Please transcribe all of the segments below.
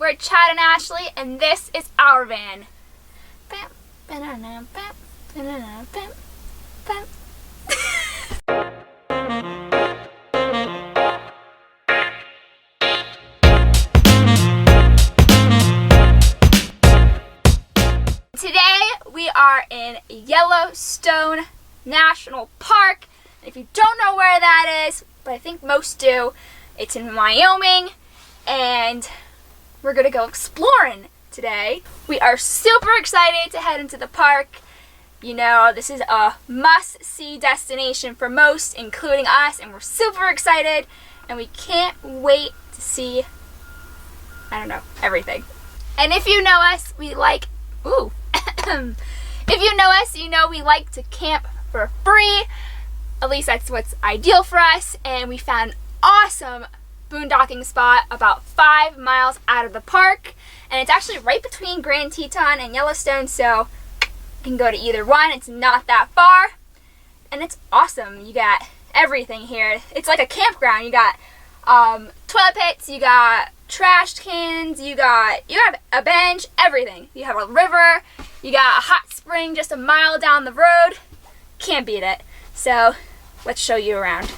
we're Chad and Ashley, and this is ouRVan. Today we are in Yellowstone National Park. If you don't know where that is, but I think most do, it's in Wyoming, and we're gonna go exploring today. We are super excited to head into the park. You know, this is a must-see destination for most, including us, and we're super excited, and we can't wait to see, I don't know, everything. And if you know us, we like, if you know us, you know we like to camp for free. At least that's what's ideal for us, and we found an awesome boondocking spot about 5 miles out of the park, and it's actually right between Grand Teton and Yellowstone, so you can go to either one. It's not that far, and it's awesome. You got everything here. It's like a campground. You got toilet pits, you got trash cans, you have a bench, everything. You have a river, you got a hot spring just a mile down the road. Can't beat it. So let's show you around.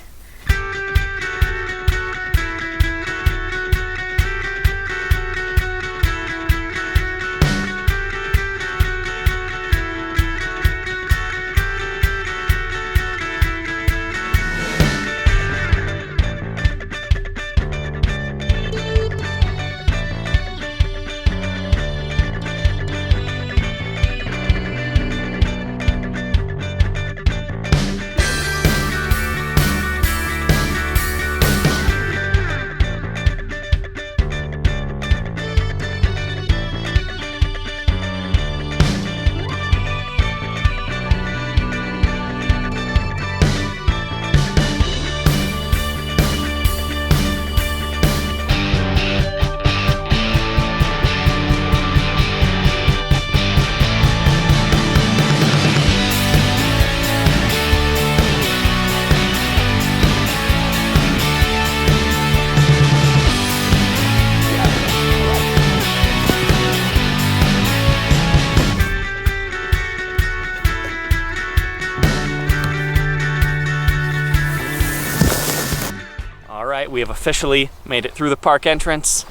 We have officially made it through the park entrance.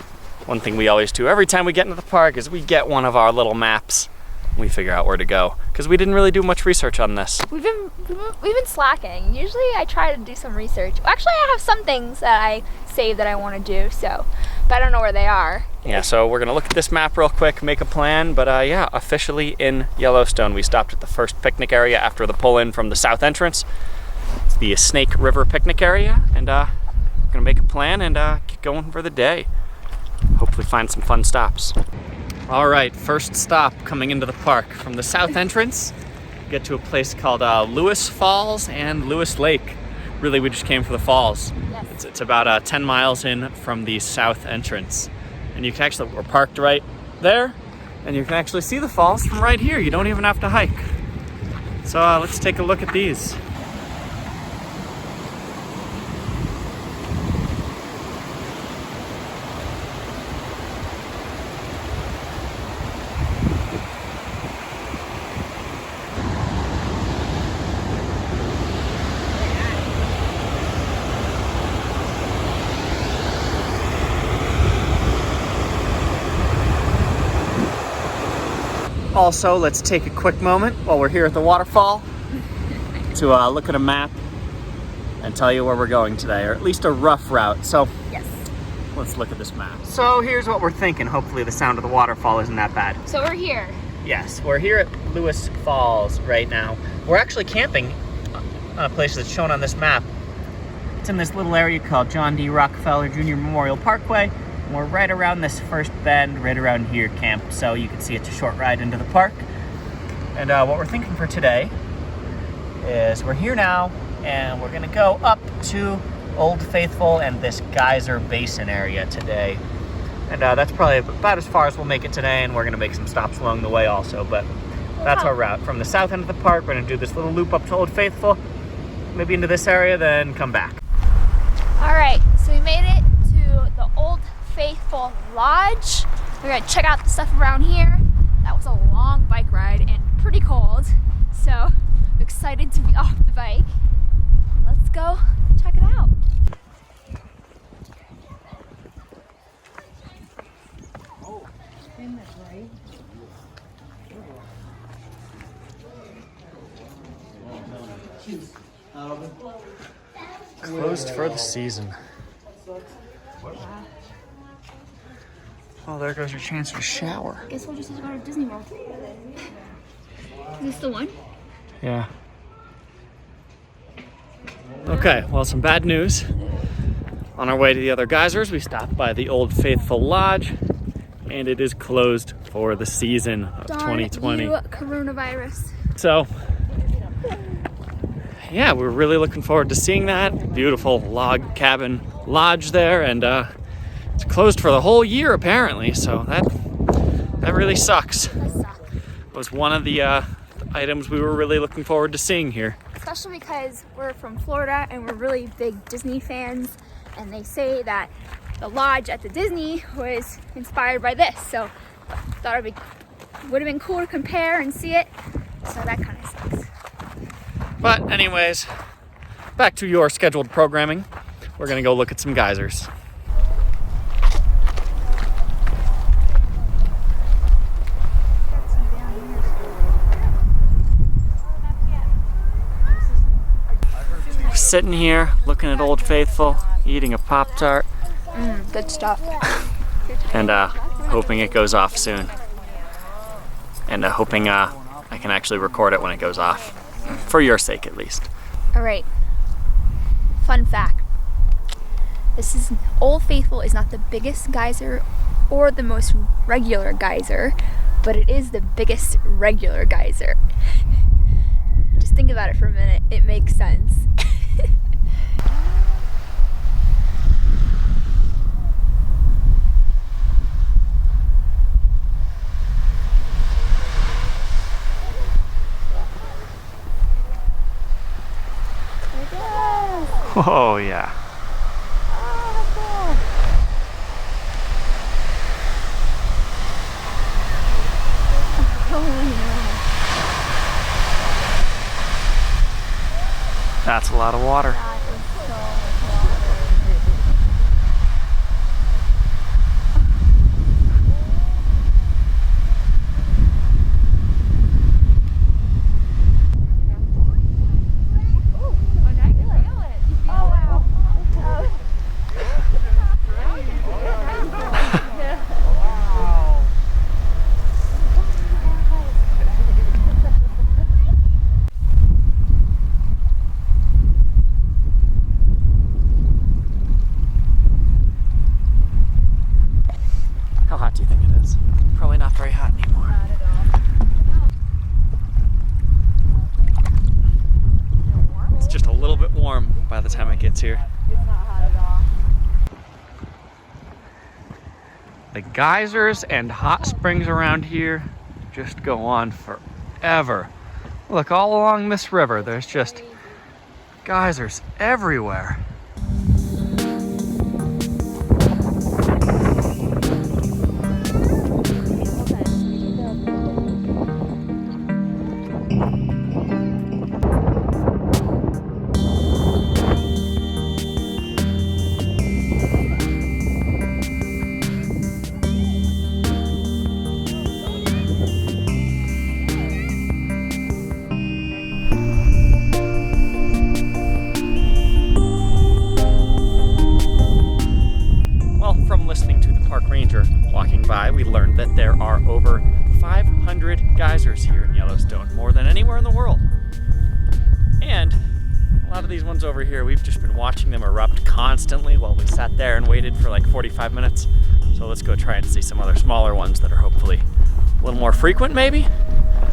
One thing we always do every time we get into the park is we get one of our little maps. We figure out where to go because we didn't really do much research on this. We've been slacking. Usually I try to do some research. Actually, I have some things that I saved that I want to do, but I don't know where they are. Yeah, so we're gonna look at this map real quick, make a plan, but yeah, officially in Yellowstone. We stopped at the first picnic area after the pull-in from the south entrance. It's the Snake River picnic area, and gonna make a plan and get going for the day. Hopefully find some fun stops. All right, first stop coming into the park. From the south entrance, get to a place called Lewis Falls and Lewis Lake. Really, we just came for the falls. Yes. It's about 10 miles in from the south entrance. And you can actually, we're parked right there, and you can actually see the falls from right here. You don't even have to hike. So let's take a look at these. Also, let's take a quick moment while we're here at the waterfall to look at a map and tell you where we're going today, or at least a rough route. So yes, let's look at this map. So here's what we're thinking. Hopefully the sound of the waterfall isn't that bad. So we're here. Yes, we're here at Lewis Falls right now. We're actually camping on a place that's shown on this map. It's in this little area called John Rockefeller Memorial Parkway. We're right around this first bend, right around here camped, so you can see it's a short ride into the park. And what we're thinking for today is we're here now, and we're gonna go up to Old Faithful and this geyser basin area today. And that's probably about as far as we'll make it today, and we're gonna make some stops along the way also, but that's our route. From the south end of the park, we're gonna do this little loop up to Old Faithful, maybe into this area, then come back. All right, so we made it to the Old Faithful Lodge. We're gonna check out the stuff around here. That was a long bike ride and pretty cold, so I'm excited to be off the bike. Let's go check it out. Closed for the season. Oh, there goes your chance to shower. Guess we'll just have to go to Disney World. Is this the one? Yeah. Okay, well, some bad news. On our way to the other geysers, we stopped by the Old Faithful Lodge, and it is closed for the season of 2020. Darn you, coronavirus. So, yeah, we're really looking forward to seeing that. Beautiful log cabin lodge there, and it's closed for the whole year apparently, so that really sucks. That sucks. It was one of the items we were really looking forward to seeing here. Especially because we're from Florida and we're really big Disney fans, and they say that the lodge at the Disney was inspired by this, so thought it would have been cool to compare and see it, so that kind of sucks. But anyways, back to your scheduled programming. We're gonna go look at some geysers. Sitting here, looking at Old Faithful, eating a Pop-Tart. Good stuff. And hoping it goes off soon. And hoping I can actually record it when it goes off. For your sake, at least. All right. Fun fact. Old Faithful is not the biggest geyser or the most regular geyser, but it is the biggest regular geyser. Just think about it for a minute. It makes sense. Oh yeah. That's a lot of water. How hot do you think it is? Probably not very hot anymore. Not at all. It's just a little bit warm by the time it gets here. It's not hot at all. The geysers and hot springs around here just go on forever. Look, all along this river, there's just geysers everywhere. Walking by, we learned that there are over 500 geysers here in Yellowstone, more than anywhere in the world. And a lot of these ones over here, we've just been watching them erupt constantly while we sat there and waited for like 45 minutes. So let's go try and see some other smaller ones that are hopefully a little more frequent, maybe.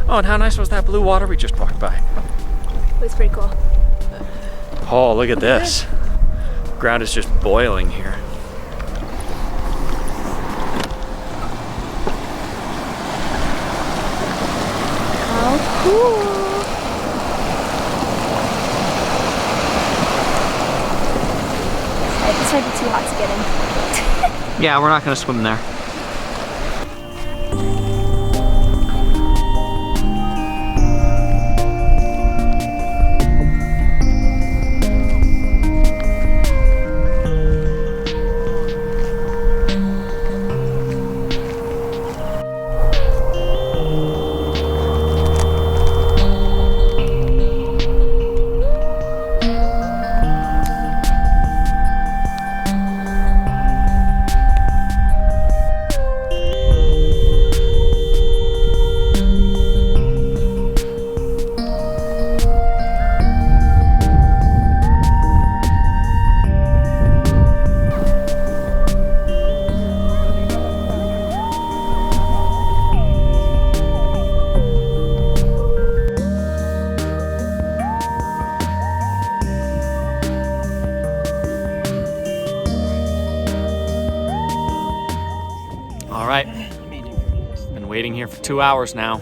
Oh, and how nice was that blue water we just walked by? It was pretty cool. Oh, look at this. The ground is just boiling here. Cool. This might be too hot to get in. Yeah, we're not gonna swim there. right. Been waiting here for 2 hours now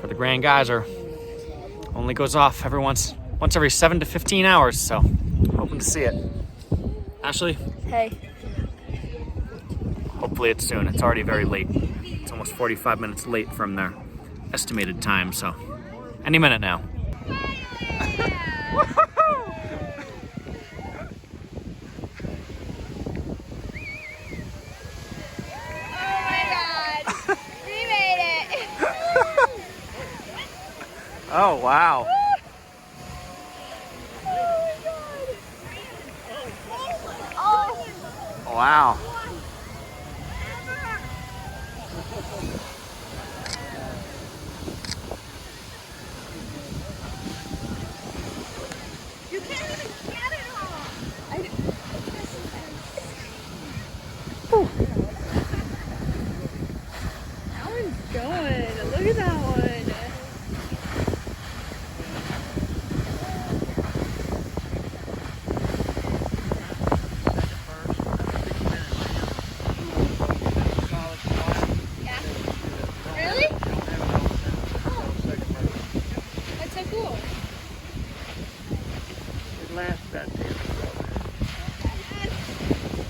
for the Grand Geyser. Only goes off once every 7 to 15 hours, so hoping to see it. Ashley? Hey. Hopefully it's soon. It's already very late. It's almost 45 minutes late from their estimated time, so any minute now. Oh, wow. Wow. You can't even get it all. That one's going. Look at that one.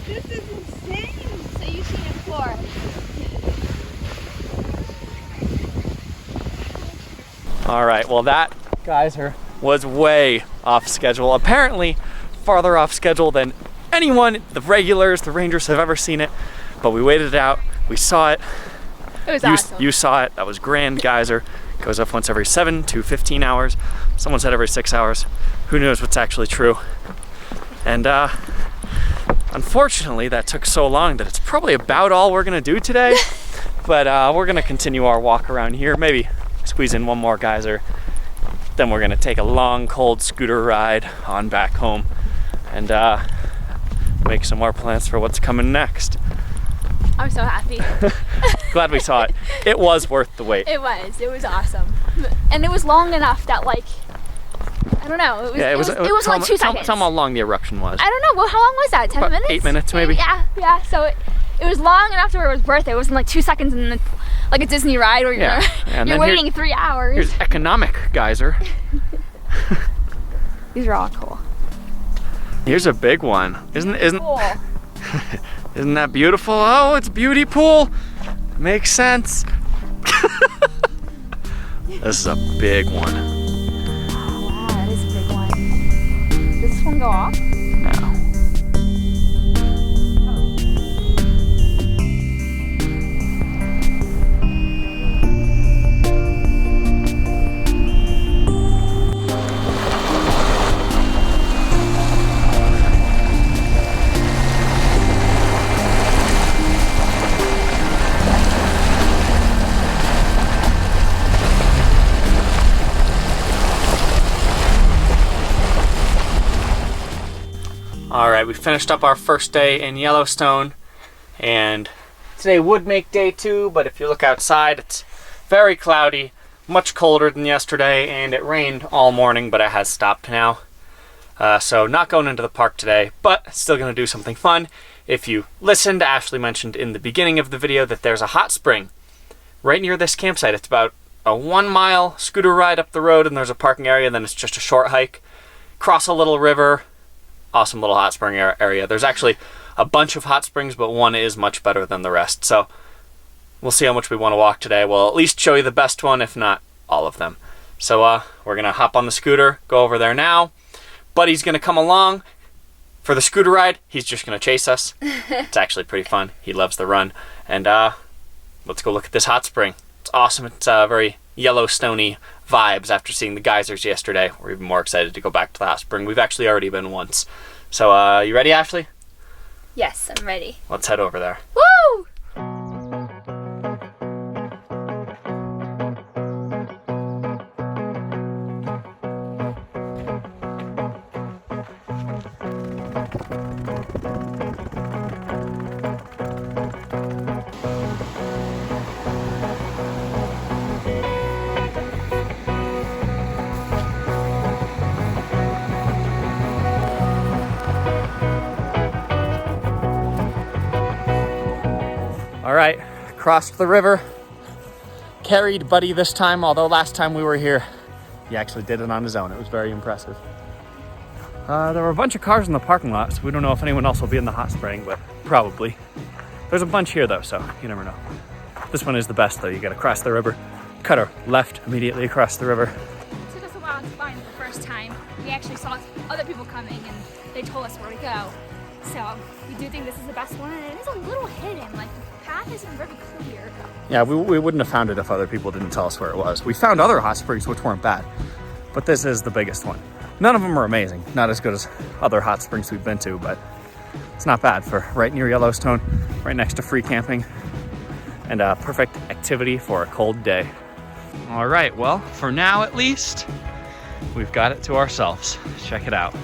This is insane. So you've seen it before. All right, well that geyser was way off schedule. Apparently farther off schedule than anyone, the regulars, the rangers have ever seen it. But we waited it out, we saw it. It was awesome. You saw it, that was Grand Geyser. Goes up once every 7 to 15 hours. Someone said every 6 hours. Who knows what's actually true? And unfortunately, that took so long that it's probably about all we're gonna do today. But we're gonna continue our walk around here, maybe squeeze in one more geyser. Then we're gonna take a long, cold scooter ride on back home and make some more plans for what's coming next. I'm so happy. Glad we saw it. It was worth the wait. It was awesome. And it was long enough that, like, I don't know, it was like 2 seconds. Tell me how long the eruption was. I don't know, well, how long was that, 10 About minutes? 8 minutes maybe. Yeah, so it was long enough to where it was worth it. It wasn't like 2 seconds and then, like a Disney ride where you're waiting 3 hours. Here's economic geyser. These are all cool. Here's a big one. Isn't Cool. Isn't that beautiful? Oh, it's beauty pool. Makes sense. This is a big one. Oh, wow, that is a big one. Does this one go off? No. All right, we finished up our first day in Yellowstone, and today would make day 2, but if you look outside, it's very cloudy, much colder than yesterday, and it rained all morning, but it has stopped now. So not going into the park today, but still gonna do something fun. If you listened, Ashley mentioned in the beginning of the video that there's a hot spring right near this campsite. It's about a 1-mile scooter ride up the road, and there's a parking area, and then it's just a short hike. Cross a little river. Awesome little hot spring area. There's actually a bunch of hot springs, but one is much better than the rest. So we'll see how much we want to walk today. We'll at least show you the best one, if not all of them. So we're gonna hop on the scooter, go over there now. Buddy's gonna come along for the scooter ride. He's just gonna chase us. It's actually pretty fun. He loves the run. And let's go look at this hot spring. It's awesome. It's very Yellowstone-y vibes after seeing the geysers yesterday. We're even more excited to go back to the hot spring. We've actually already been once. So you ready, Ashley? Yes, I'm ready. Let's head over there. Woo! All right, crossed the river. Carried Buddy this time, although last time we were here, he actually did it on his own. It was very impressive. There were a bunch of cars in the parking lot, so we don't know if anyone else will be in the hot spring, but probably. There's a bunch here though, so you never know. This one is the best though. You gotta cross the river, cut our left immediately across the river. It took us a while to find it the first time. We actually saw other people coming and they told us where to go. So we do think this is the best one, and it is a little hidden. Like, the path isn't very clear. Yeah, we wouldn't have found it if other people didn't tell us where it was. We found other hot springs which weren't bad, but this is the biggest one. None of them are amazing. Not as good as other hot springs we've been to, but it's not bad for right near Yellowstone, right next to free camping, and a perfect activity for a cold day. All right, well, for now at least, we've got it to ourselves. Check it out.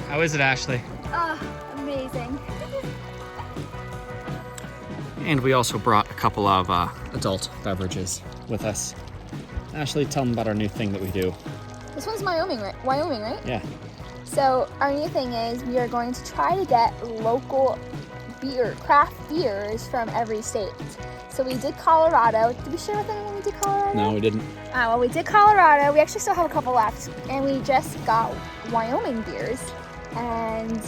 How is it, Ashley? Amazing. And we also brought a couple of adult beverages with us. Ashley, tell them about our new thing that we do. This one's Wyoming, right? Yeah. So our new thing is we are going to try to get local craft beers from every state. So we did Colorado. Did we share with anyone we did Colorado? No, we didn't. Well, we did Colorado. We actually still have a couple left. And we just got Wyoming beers. And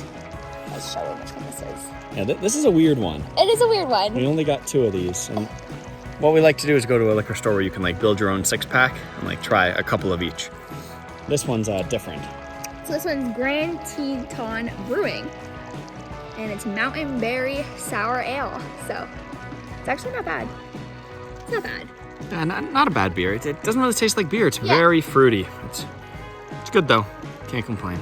let's show them which one this is. Yeah, this is a weird one. It is a weird one. We only got 2 of these. And what we like to do is go to a liquor store where you can like build your own 6-pack and like try a couple of each. This one's different. So this one's Grand Teton Brewing. And it's Mountain Berry Sour Ale. So it's actually not bad. It's not bad. Yeah, not a bad beer. It doesn't really taste like beer. It's very fruity. It's good though. Can't complain.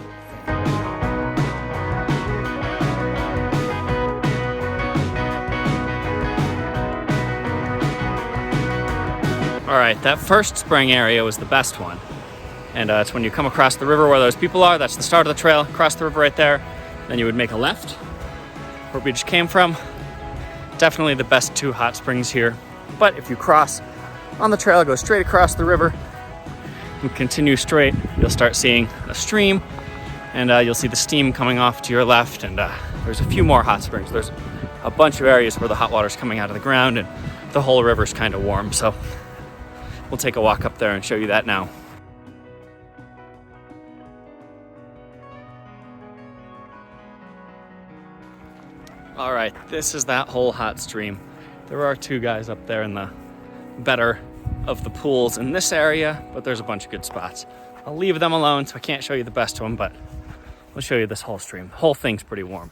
All right, that first spring area was the best one. And it's when you come across the river where those people are. That's the start of the trail. Cross the river right there. Then you would make a left where we just came from. Definitely the best 2 hot springs here. But if you cross on the trail, go straight across the river and continue straight, you'll start seeing a stream, and you'll see the steam coming off to your left. And there's a few more hot springs. There's a bunch of areas where the hot water's coming out of the ground and the whole river's kind of warm. So we'll take a walk up there and show you that now. All right, this is that whole hot stream. There are 2 guys up there in the better of the pools in this area, but there's a bunch of good spots. I'll leave them alone, so I can't show you the best one, but we'll show you this whole stream. The whole thing's pretty warm.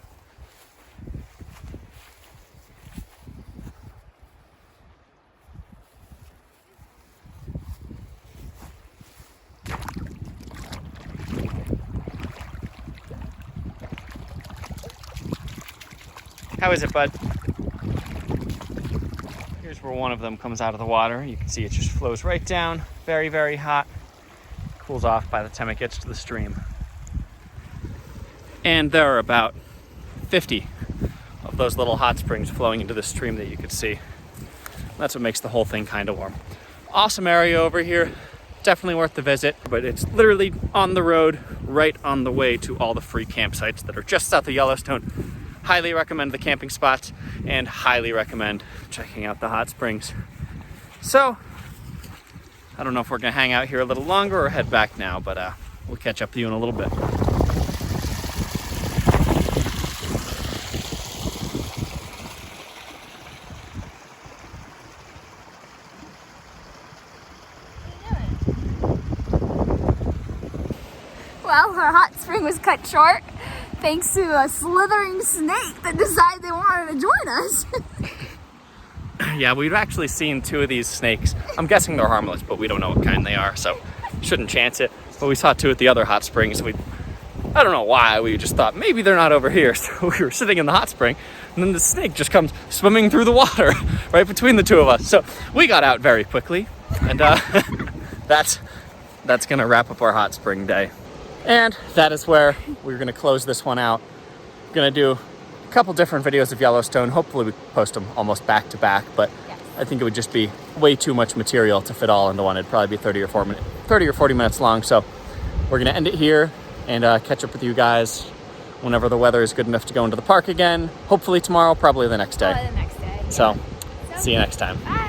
How is it, bud? Here's where one of them comes out of the water. You can see it just flows right down. Very, very hot. Cools off by the time it gets to the stream. And there are about 50 of those little hot springs flowing into the stream that you could see. That's what makes the whole thing kind of warm. Awesome area over here. Definitely worth the visit, but it's literally on the road, right on the way to all the free campsites that are just south of Yellowstone. Highly recommend the camping spots and highly recommend checking out the hot springs. So, I don't know if we're gonna hang out here a little longer or head back now, but we'll catch up to you in a little bit. Well, our hot spring was cut short thanks to a slithering snake that decided they wanted to join us. Yeah, we've actually seen 2 of these snakes. I'm guessing they're harmless, but we don't know what kind they are, so shouldn't chance it. But we saw 2 at the other hot springs. I don't know why, we just thought maybe they're not over here. So we were sitting in the hot spring, and then the snake just comes swimming through the water right between the 2 of us. So we got out very quickly, and that's gonna wrap up our hot spring day. And that is where we're gonna close this one out. We're gonna do a couple different videos of Yellowstone. Hopefully we post them almost back to back, but Yes. I think it would just be way too much material to fit all into one. It'd probably be 30 or 40 minutes long. So we're gonna end it here and catch up with you guys whenever the weather is good enough to go into the park again. Hopefully tomorrow, probably the next day. The next day. So see you next time. Bye.